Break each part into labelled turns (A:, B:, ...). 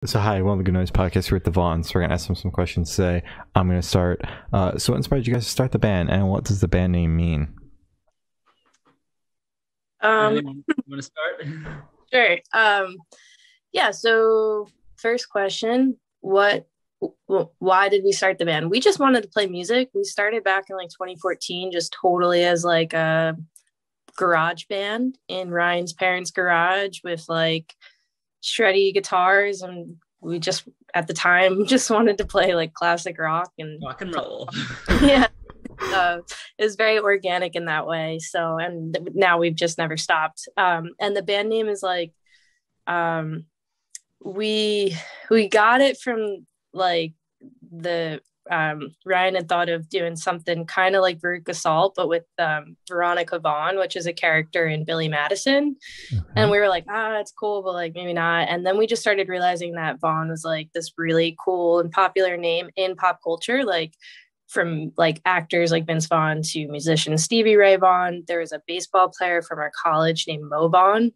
A: So hi, welcome to Good Noise Podcast. We're at the Vaughns. We're going to ask them some questions today. I'm going to start. So what inspired you guys to start the band, and what does the band name mean?
B: Anyone want to start?
C: Sure. Yeah, so first question, why did we start the band? We just wanted to play music. We started back in like 2014, just totally as like a garage band in Ryan's parents' garage with like shreddy guitars, and we just at the time just wanted to play like classic rock and
B: roll.
C: Yeah. It was very organic in that way. So, and now we've just never stopped. And the band name is like, we got it from like the Ryan had thought of doing something kind of like Veruca Salt, but with Veronica Vaughn, which is a character in Billy Madison. And we were like, it's cool, but like maybe not. And then we just started realizing that Vaughn was like this really cool and popular name in pop culture, like from like actors like Vince Vaughn to musician Stevie Ray Vaughan. There was a baseball player from our college named Mo Vaughn,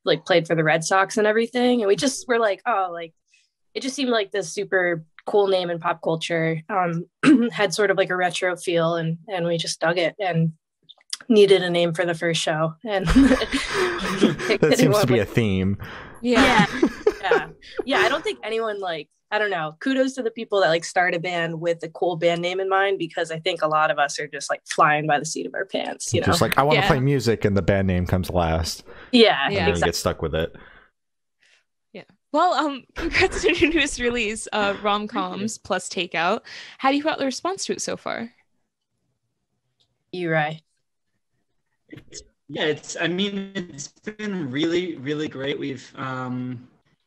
C: like played for the Red Sox and everything. And we just were like, oh, like it just seemed like this super cool name in pop culture, had sort of like a retro feel, and we just dug it and needed a name for the first show. And
A: that seems to be a theme.
C: Yeah. I don't think anyone like, I don't know, kudos to the people that like start a band with a cool band name in mind, because I think a lot of us are just like flying by the seat of our pants, you know?
A: Just like, I want to play music, and the band name comes last.
C: Yeah.
A: And then you get stuck with it.
D: Yeah. Well, congrats on your newest release, rom-coms plus Takeout. How do you felt the response to it so far?
C: You right.
B: It's been really, really great.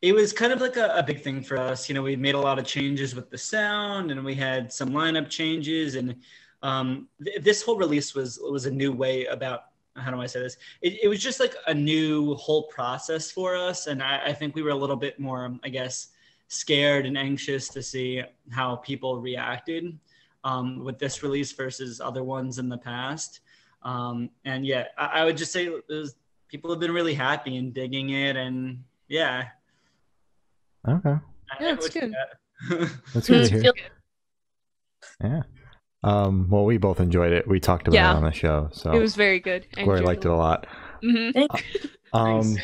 B: It was kind of like a big thing for us. You know, we made a lot of changes with the sound, and we had some lineup changes, and this whole release was a new way about, how do I say this? It was just like a new whole process for us. And I think we were a little bit more, I guess, scared and anxious to see how people reacted with this release versus other ones in the past. And yeah, I would just say people have been really happy and digging it. And yeah.
A: Okay.
D: Yeah, that's good.
A: That's good to hear. Yeah. Well, we both enjoyed it. We talked about it on the show, so
D: it was very good.
A: Gloria liked it a lot.
D: Mm-hmm.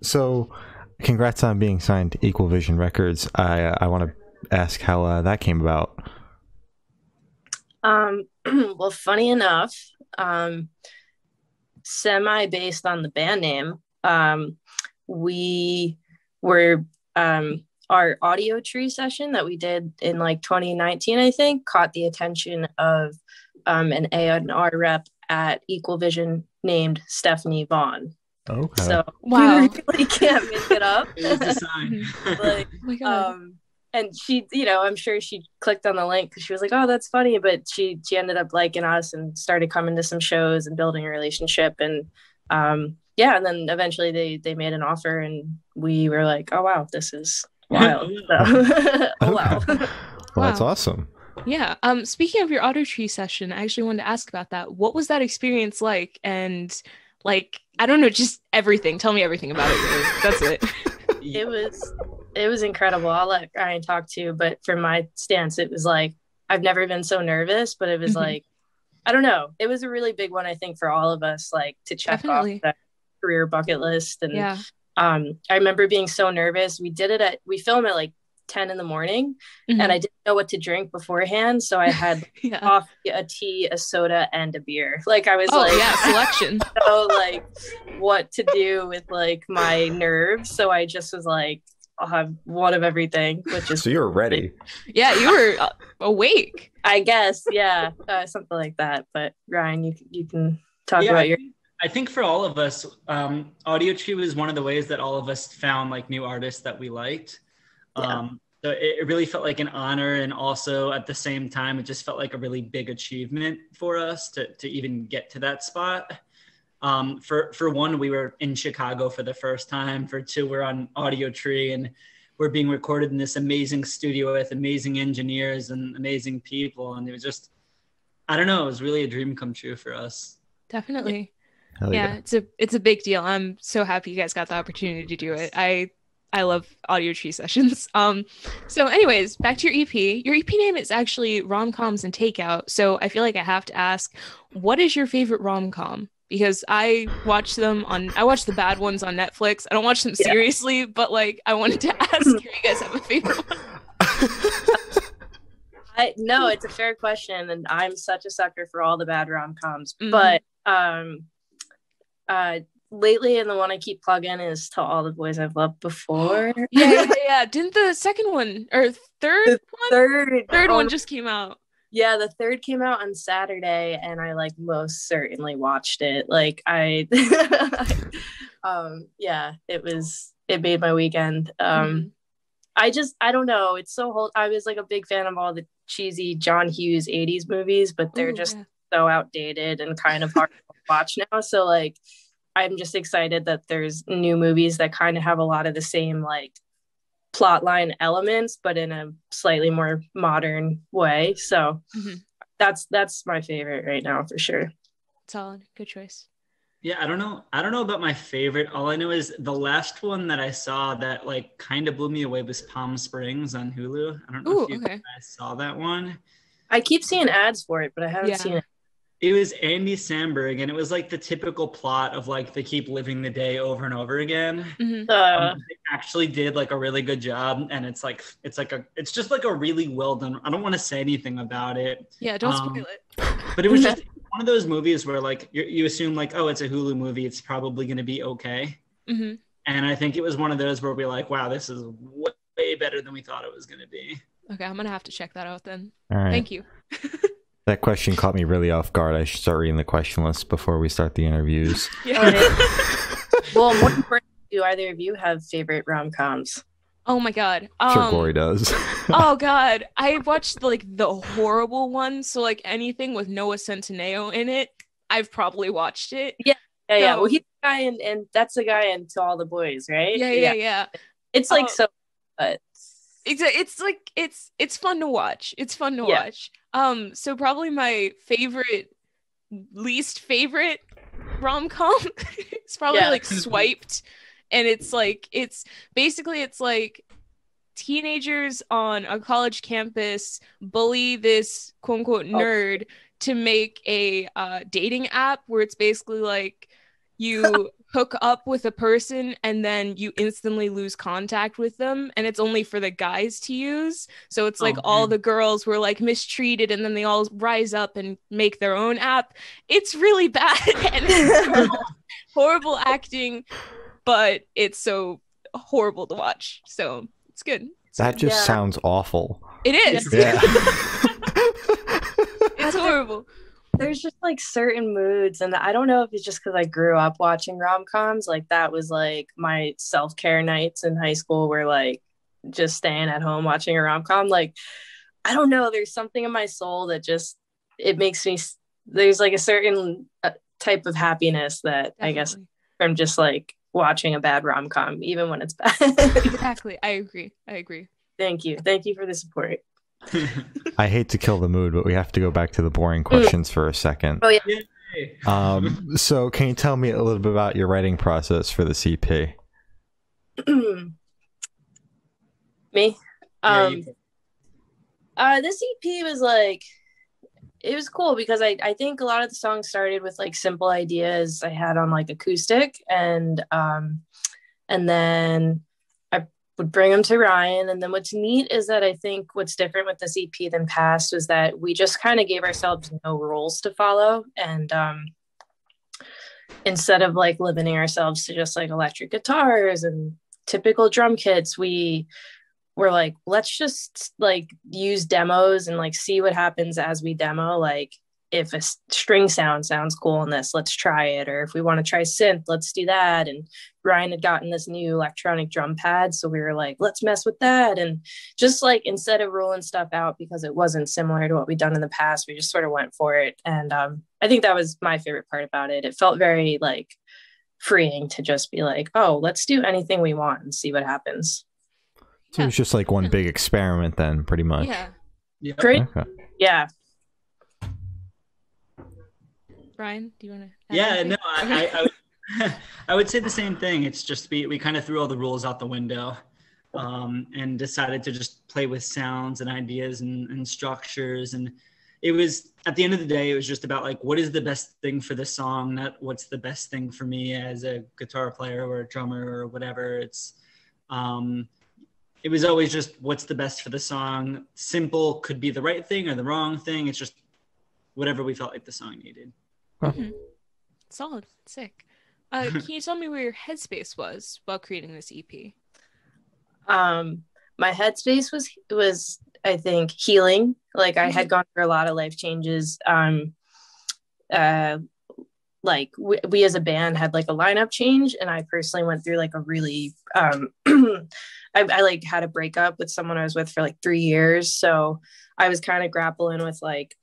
A: So congrats on being signed to Equal Vision Records. I want to ask how that came about.
C: Well, funny enough, semi based on the band name, we were our audio tree session that we did in like 2019, I think, caught the attention of an A&R rep at Equal Vision named Stephanie Vaughn.
A: Okay.
C: So
D: wow,
C: we really can't make it up.
B: It was a sign.
C: Like,
D: oh my God.
C: And she, you know, I'm sure she clicked on the link because she was like, oh, that's funny. But she ended up liking us and started coming to some shows and building a relationship. And yeah, and then eventually they made an offer, and we were like, oh, wow, this is wild. So, oh, wow.
A: Well, that's awesome.
D: Yeah. Speaking of your auto tree session, I actually wanted to ask about that. What was that experience like? And like, I don't know, just everything. Tell me everything about it. Really. That's it.
C: It was incredible. I'll let Ryan talk too, but from my stance, it was like, I've never been so nervous, but it was like, I don't know. It was a really big one, I think, for all of us, like to check off that career bucket list. And
D: yeah.
C: I remember being so nervous. We filmed at like 10 in the morning, and I didn't know what to drink beforehand. So I had coffee, a tea, a soda, and a beer. Like I was
D: selection.
C: So like what to do with like my nerves. So I just was like, I'll have one of everything, which is
A: so you were ready.
D: Yeah, you were awake,
C: I guess. Yeah, something like that. But Ryan, you can talk about your.
B: I think for all of us, Audio Tree was one of the ways that all of us found like new artists that we liked. So it really felt like an honor, and also at the same time, it just felt like a really big achievement for us to even get to that spot. For one, we were in Chicago for the first time. For two, we're on Audio Tree, and we're being recorded in this amazing studio with amazing engineers and amazing people. And it was just, I don't know, it was really a dream come true for us.
D: Definitely.
A: Yeah,
D: it's a big deal. I'm so happy you guys got the opportunity to do it. I love audio tree sessions. So anyways, back to your EP. Your EP name is actually Rom-Coms and Takeout. So I feel like I have to ask, what is your favorite rom-com? Because I watch the bad ones on Netflix. I don't watch them seriously, but like I wanted to ask if you guys have a favorite one.
C: No, it's a fair question, and I'm such a sucker for all the bad rom-coms. But lately, and the one I keep plugging is To All the Boys I've Loved Before.
D: Yeah. Didn't the second one or third one just came out?
C: Yeah, the third came out on Saturday, and I like most certainly watched it. Like I, it made my weekend. I don't know. It's so I was like a big fan of all the cheesy John Hughes 80s movies, but they're so outdated and kind of hard to watch now. So like, I'm just excited that there's new movies that kind of have a lot of the same like plotline elements, but in a slightly more modern way. So that's my favorite right now for sure.
D: Solid, good choice.
B: Yeah, I don't know about my favorite. All I know is the last one that I saw that like kind of blew me away was Palm Springs on Hulu. I don't know if you guys saw that one.
C: I keep seeing ads for it, but I haven't seen it.
B: It was Andy Samberg, and it was like the typical plot of like they keep living the day over and over again. They actually did like a really good job, and it's just like a really well done. I don't want to say anything about it.
D: Yeah, don't spoil it.
B: But it was just one of those movies where like you assume like, oh, it's a Hulu movie, it's probably going to be okay. And I think it was one of those where we're like, wow, this is way better than we thought it was going to be.
D: Okay, I'm gonna have to check that out then.
A: All right.
D: Thank you.
A: That question caught me really off guard. I should start reading the question list before we start the interviews.
C: Well, more important, do either of you have favorite rom-coms?
D: Oh my god.
A: Sure, Glory does.
D: Oh god, I watched like the horrible ones. So like anything with Noah Centineo in it, I've probably watched it.
C: Yeah. Well, he's the guy, and that's the guy in To All the Boys, right?
D: Yeah.
C: It's like but
D: it's like it's fun to watch. It's fun to watch. So probably my least favorite rom-com is probably like Swiped, and it's like basically like teenagers on a college campus bully this quote unquote nerd to make a dating app where it's basically like you hook up with a person and then you instantly lose contact with them, and it's only for the guys to use. So it's like all the girls were like mistreated, and then they all rise up and make their own app. It's really bad and it's horrible acting, but it's so horrible to watch. So it's good.
A: That just sounds awful.
D: It is.
A: Yeah.
D: It's horrible.
C: There's just like certain moods, and I don't know if it's just because I grew up watching rom-coms. Like that was like my self-care nights in high school, were like just staying at home watching a rom-com. Like I don't know, there's something in my soul that just, it makes me, there's like a certain type of happiness that I guess from just like watching a bad rom-com, even when it's bad.
D: Exactly. I agree.
C: Thank you for the support.
A: I hate to kill the mood, but we have to go back to the boring questions for a second.
C: Oh yeah.
A: So can you tell me a little bit about your writing process for the CP?
C: Me? This EP was like, it was cool because I think a lot of the songs started with like simple ideas I had on like acoustic, and then I would bring them to Ryan. And then what's neat is that I think what's different with this EP than past was that we just kind of gave ourselves no rules to follow, and instead of like limiting ourselves to just like electric guitars and typical drum kits, we're like, let's just like use demos and like see what happens as we demo. Like if a string sounds cool in this, let's try it. Or if we want to try synth, let's do that. And Ryan had gotten this new electronic drum pad, so we were like, let's mess with that. And just like, instead of ruling stuff out because it wasn't similar to what we'd done in the past, we just sort of went for it. And I think that was my favorite part about it. It felt very like freeing to just be like, oh, let's do anything we want and see what happens.
A: So it was just like one big experiment then, pretty much.
B: Yeah.
C: Great.
A: Okay.
C: Yeah.
D: Brian, do you want to?
B: Yeah, no, I would say the same thing. It's just we kind of threw all the rules out the window, and decided to just play with sounds and ideas and structures. And it was, at the end of the day, it was just about like, what is the best thing for the song, not what's the best thing for me as a guitar player or a drummer or whatever. It was always just what's the best for the song. Simple could be the right thing or the wrong thing. It's just whatever we felt like the song needed.
D: Mm-hmm. Solid. Sick. Can you tell me where your headspace was while creating this EP?
C: My headspace was I think healing. Like I had gone through a lot of life changes. Like we as a band had like a lineup change, and I personally went through like a really I like had a breakup with someone I was with for like 3 years. So I was kind of grappling with like,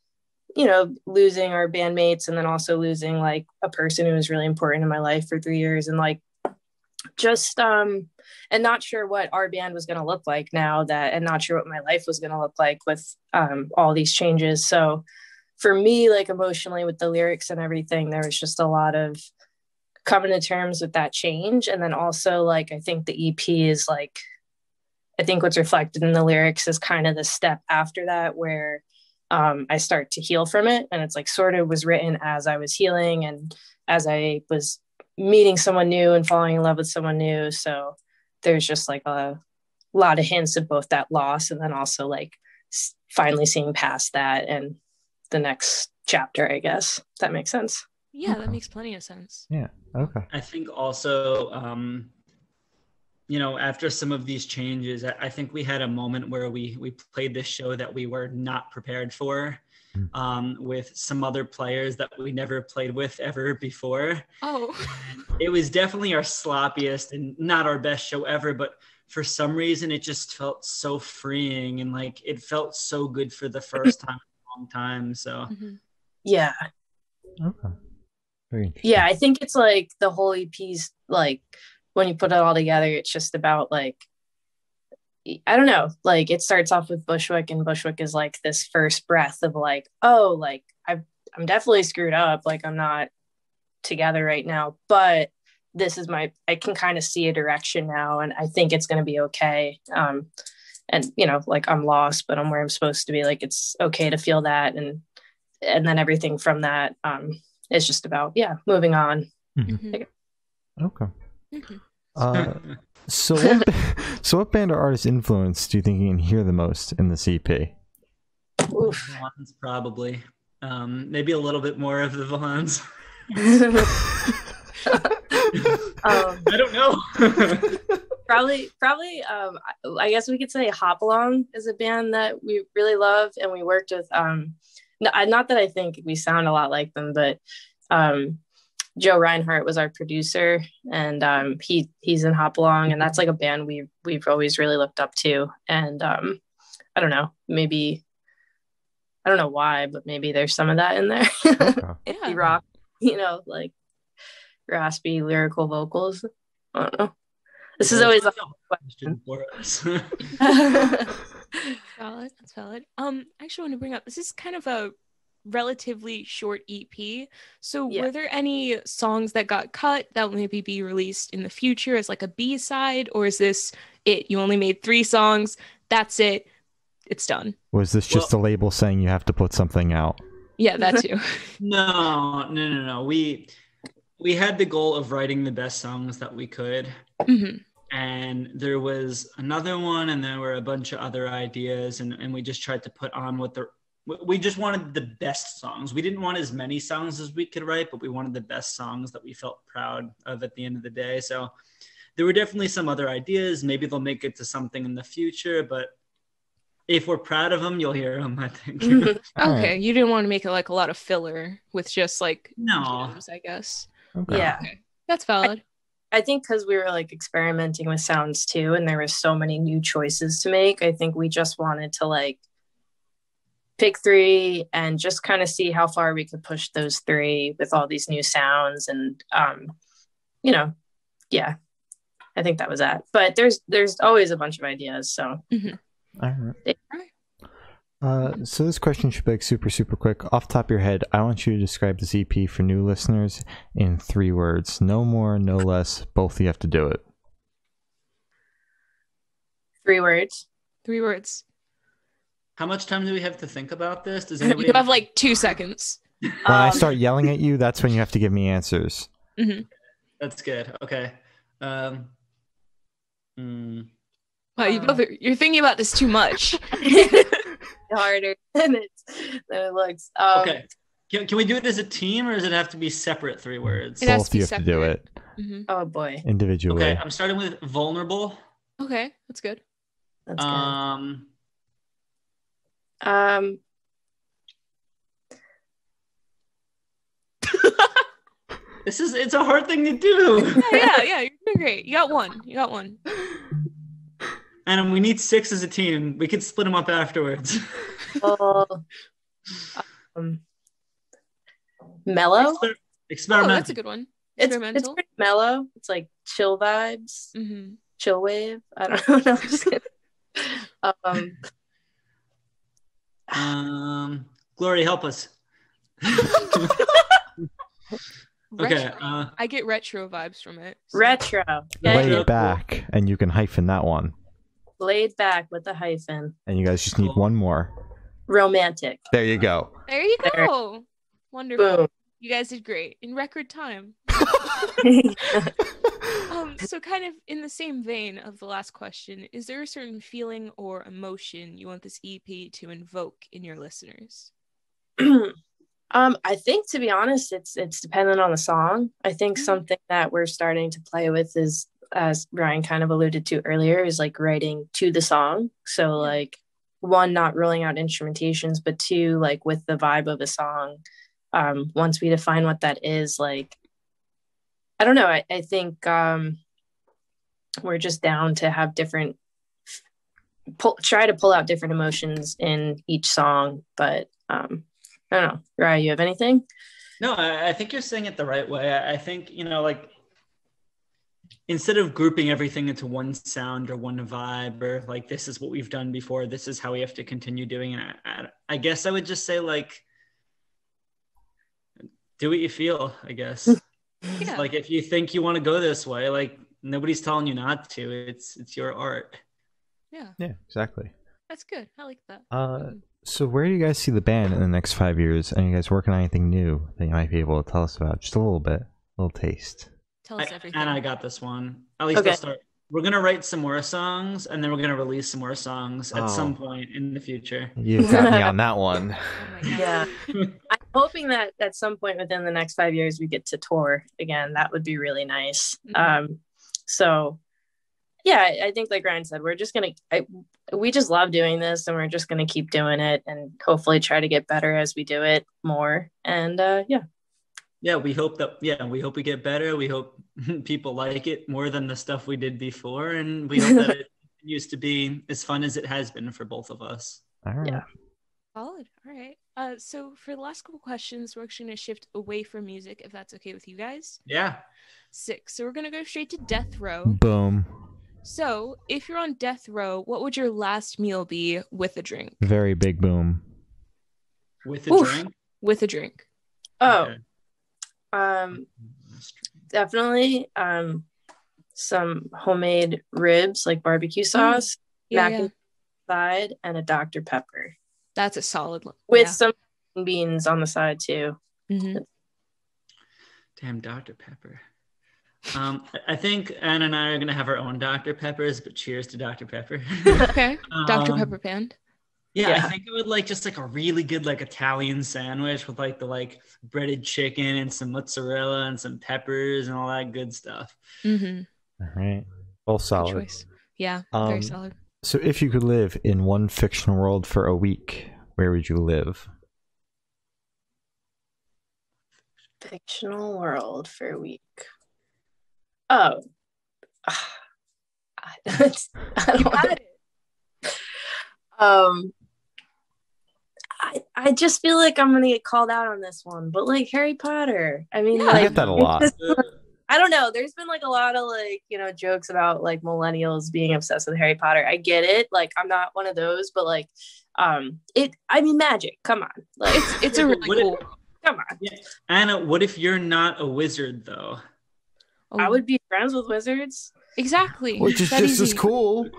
C: you know, losing our bandmates and then also losing like a person who was really important in my life for 3 years, and like just and not sure what our band was going to look like now that, and not sure what my life was going to look like with all these changes. So for me, like emotionally with the lyrics and everything, there was just a lot of coming to terms with that change. And then also like I think the EP is like, I think what's reflected in the lyrics is kind of the step after that, where I start to heal from it. And it's like sort of was written as I was healing and as I was meeting someone new and falling in love with someone new. So there's just like a lot of hints of both that loss and then also like finally seeing past that and the next chapter, I guess. If that makes sense.
D: Yeah, that makes plenty of sense.
A: Yeah. Okay.
B: I think also, you know, after some of these changes, I think we had a moment where we played this show that we were not prepared for, with some other players that we never played with ever before.
D: Oh.
B: It was definitely our sloppiest and not our best show ever, but for some reason it just felt so freeing and like it felt so good for the first time in a long time. So
C: yeah.
A: Okay. Very interesting.
C: Yeah, I think it's like the whole EP's like when you put it all together, it's just about like, I don't know, like it starts off with Bushwick, and Bushwick is like this first breath of like, oh, like I'm definitely screwed up. Like I'm not together right now, but this is I can kind of see a direction now, and I think it's going to be okay. And you know, like I'm lost, but I'm where I'm supposed to be. Like it's okay to feel that, and then everything from that is just about moving on.
A: Okay.
D: Mm-hmm.
A: So what band or artist influence do you think you can hear the most in this EP?
B: Vaughns, probably. Maybe a little bit more of the Vaughns. I don't know.
C: Probably I guess we could say Hop Along is a band that we really love, and we worked with not that I think we sound a lot like them, but Joe Reinhardt was our producer, and he's in Hop Along, and that's like a band we've always really looked up to. And I don't know, maybe I don't know why, but maybe there's some of that in there.
A: Okay.
C: Rock, you know, like raspy lyrical vocals. I don't know. This is always a question
B: for us.
D: Valid. That's valid. I actually want to bring up, this is kind of a relatively short EP. So were there any songs that got cut that will maybe be released in the future as like a B-side, or is this it? You only made 3 songs. That's it. It's done.
A: Was this just a label saying you have to put something out?
D: Yeah, that too.
B: No. We had the goal of writing the best songs that we could.
D: Mm-hmm.
B: And there was another one, and there were a bunch of other ideas, and we just tried to put on we just wanted the best songs. We didn't want as many songs as we could write, but we wanted the best songs that we felt proud of at the end of the day. So there were definitely some other ideas. Maybe they'll make it to something in the future, but if we're proud of them, you'll hear them, I think.
D: Okay, you didn't want to make it like a lot of filler with just like jams, I guess.
A: Okay.
C: Yeah.
D: Okay. That's valid.
C: I think because we were like experimenting with sounds too, and there were so many new choices to make, I think we just wanted to like pick 3 and just kind of see how far we could push those 3 with all these new sounds. And you know, I think that was that. But there's always a bunch of ideas. So
A: All right. So this question should be like super quick. Off the top of your head, I want you to describe this EP for new listeners in 3 words. No more, no less. Both of you have to do it.
C: 3 words.
D: 3 words.
B: How much time do we have to think about this? Does
D: You
B: anybody
D: have like 2 seconds.
A: When I start yelling at you, that's when you have to give me answers.
D: Mm-hmm.
B: That's good. Okay.
D: Wow, you're thinking about this too much.
C: Harder than it looks.
B: Okay. Can we do it as a team, or does it have to be separate 3 words?
D: It has
A: Both
D: to be
A: you have to do
D: separate.
A: it
D: Mm-hmm.
C: Oh boy.
A: individually.
B: Okay, I'm starting with vulnerable.
D: Okay, that's good.
C: That's good.
B: It's a hard thing to do.
D: Yeah, you're doing great. You got one.
B: And we need 6 as a team. We could split them up afterwards.
C: Mellow.
B: Experimental.
D: Oh, that's a good one.
C: It's
D: Experimental.
C: pretty mellow. It's like chill vibes,
D: Mm-hmm.
C: chill wave. I don't know. No, I'm just kidding.
B: Glory, help us. Okay.
D: I get retro vibes from it. so-
C: Retro.
A: Lay
B: Cool.
A: it back, and you can hyphen that one.
C: Laid back with a hyphen.
A: And you guys just need
B: Cool.
A: one more.
C: Romantic.
A: There you go.
D: There you
C: There.
D: go. Wonderful.
C: Boom.
D: You guys did great in record time. So kind of in the same vein of the last question, is there a certain feeling or emotion you want this EP to invoke in your listeners?
C: I think, to be honest, it's dependent on the song. I think something that we're starting to play with is, as Ryan kind of alluded to earlier, is like writing to the song. So like, 1, not ruling out instrumentations, but 2, like with the vibe of a song. Once we define what that is, like, I don't know. I think we're just down to have try to pull out different emotions in each song. But I don't know. Ryan, you have anything?
B: No, I think you're saying it the right way. I think, like, instead of grouping everything into one sound or one vibe, or like, this is what we've done before, this is how we have to continue doing it. I guess I would just say, like, do what you feel, I guess.
D: Yeah.
B: Like, if you think you want to go this way, like, nobody's telling you not to. It's your art.
D: Yeah,
A: Yeah, exactly.
D: that's good. I like that.
A: So where do you guys see the band in the next 5 years? Are you guys working on anything new that you might be able to tell us about? Just a little bit, a little taste.
D: Tell us everything.
B: And I got this one. At least
C: Okay.
B: I'll start. We're gonna write some more songs, and then we're gonna release some more songs at
A: Oh.
B: some point in the future.
A: You've got me on that one.
D: Oh my God.
C: Yeah. I'm hoping that at some point within the next 5 years we get to tour again. That would be really nice. So yeah, I think like Ryan said, we're just we just love doing this, and we're just gonna keep doing it, and hopefully try to get better as we do it more. And
B: Yeah, we hope we get better. We hope people like it more than the stuff we did before, and we hope that it continues to be as fun as it has been for both of us.
A: All right.
C: Yeah.
D: Solid. All right. So for the last couple questions, we're actually going to shift away from music, if that's okay with you guys.
B: Yeah.
D: 6. So we're going to go straight to death row.
A: Boom.
D: So if you're on death row, what would your last meal be with a drink?
A: Very big boom.
B: With a
C: Oof.
B: drink.
D: With a drink.
C: oh,
B: Okay.
C: definitely some homemade ribs, like barbecue sauce, mac and side, and a Dr. Pepper
D: That's a solid one.
C: with some beans on the side too.
D: Mm-hmm.
B: Damn, Dr. Pepper. I think Anna and I are gonna have our own Dr. Peppers, but cheers to Dr. Pepper.
D: Okay. Dr.
B: Um,
D: Pepper band.
B: Yeah, I
C: Yeah.
B: think it would like just like a really good like Italian sandwich with like the like breaded chicken and some mozzarella and some peppers and all that good stuff.
D: Mm-hmm.
A: All right. All
D: Good
A: solid.
D: choice. Yeah. Very
A: Um,
D: solid.
A: So if you could live in one fictional world for a week, where would you live?
C: Fictional world for a week. Oh. I don't know. I just feel like I'm gonna get called out on this one, but like Harry Potter. I mean,
D: Yeah.
A: I
C: like
A: get that a lot.
C: I don't know. There's been like a lot of like, jokes about like millennials being obsessed with Harry Potter. I get it. Like, I'm not one of those, but like, magic. Come on. Like,
D: it's a really cool.
C: Come on.
B: Yeah. Anna, what if you're not a wizard though?
C: I would be friends with wizards.
D: Exactly.
A: Which is just as cool.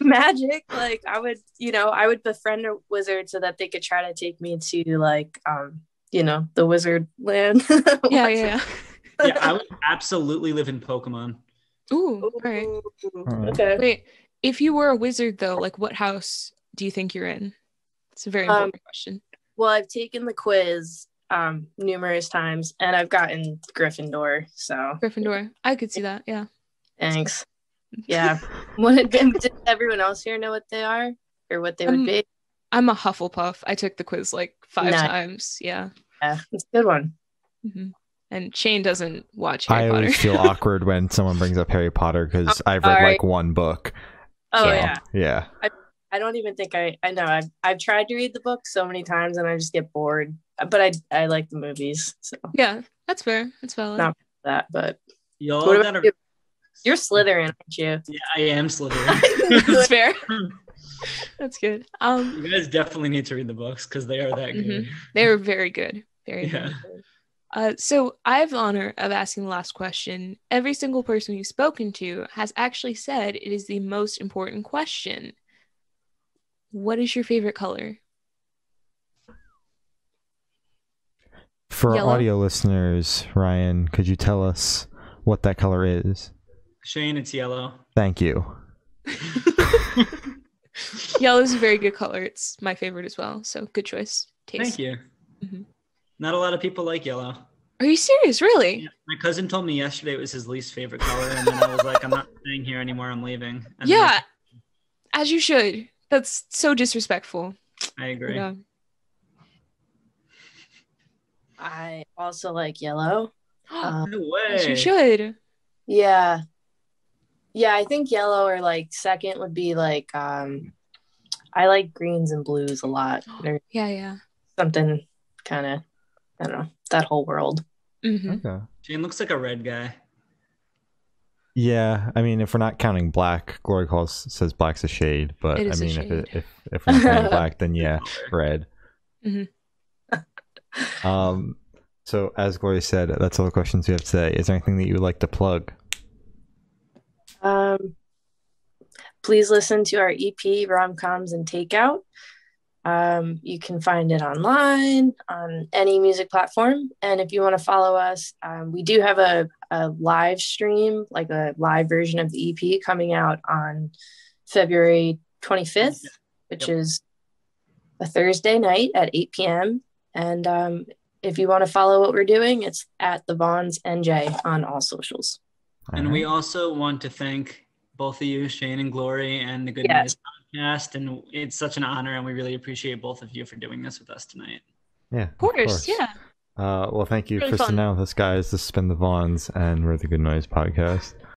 C: Magic. Like, I would befriend a wizard so that they could try to take me to like, the wizard land.
D: Yeah.
B: Yeah, I would absolutely live in Pokemon.
D: Ooh, all right.
C: Okay.
D: Wait, if you were a wizard though, like what house do you think you're in? It's a very important question.
C: Well, I've taken the quiz numerous times, and I've gotten Gryffindor. So
D: Gryffindor, I could see that. Yeah.
C: Thanks. Yeah. Did everyone else here know what they are or what they would be?
D: I'm a Hufflepuff. I took the quiz like 5 times. Yeah.
C: Yeah, it's a good one.
D: Mm-hmm. And Shane doesn't watch Harry Potter.
A: I always feel awkward when someone brings up Harry Potter because I've read like one book.
C: Oh,
A: so,
C: yeah.
A: Yeah.
C: I don't even think I know. I've tried to read the book so many times and I just get bored. But I like the movies. So
D: yeah, that's fair. That's valid.
C: Not that, but you're Slytherin, aren't you?
B: Yeah, I am Slytherin.
D: That's fair. That's good.
B: You guys definitely need to read the books because they are that good.
D: They are very good. Very good. So I have the honor of asking the last question. Every single person we've spoken to has actually said it is the most important question. What is your favorite color?
A: For
D: Yellow.
A: audio listeners, Ryan, could you tell us what that color is?
B: Shane, it's yellow.
A: Thank you.
D: Yellow is a very good color. It's my favorite as well. So good choice. Taste.
B: Thank you. Not a lot of people like yellow.
D: Are you serious? Really?
B: Yeah, my cousin told me yesterday it was his least favorite color, and then I was like, I'm not staying here anymore. I'm leaving. And
D: yeah, as you should. That's so disrespectful.
B: I agree.
D: Yeah.
C: I also like yellow.
B: No way.
D: As you should.
C: Yeah. Yeah, I think yellow or like second would be like I like greens and blues a lot.
D: Yeah.
C: Something kind of, I don't know, that whole world.
A: Okay.
B: Shane looks like a red guy.
A: Yeah, I mean, if we're not counting black, Glory says black's a shade, but I mean, if we're not counting black, then yeah, red. So as Glory said, that's all the questions we have today. Is there anything that you would like to plug?
C: Please listen to our EP, Rom-Coms and Takeout. You can find it online on any music platform. And if you want to follow us, we do have a live stream, like a live version of the EP coming out on February 25th, which is a Thursday night at 8 p.m. And if you want to follow what we're doing, it's at the Vaughns NJ on all socials.
B: And we also want to thank both of you, Shane and Glory, and the Good News Podcast. And it's such an honor, and we really appreciate both of you for doing this with us tonight.
A: Yeah,
D: of course. Yeah.
A: Well, thank you
D: really
A: for
D: fun.
A: sitting down with us, guys. This has been the Vaughns, and we're the Good Noise Podcast.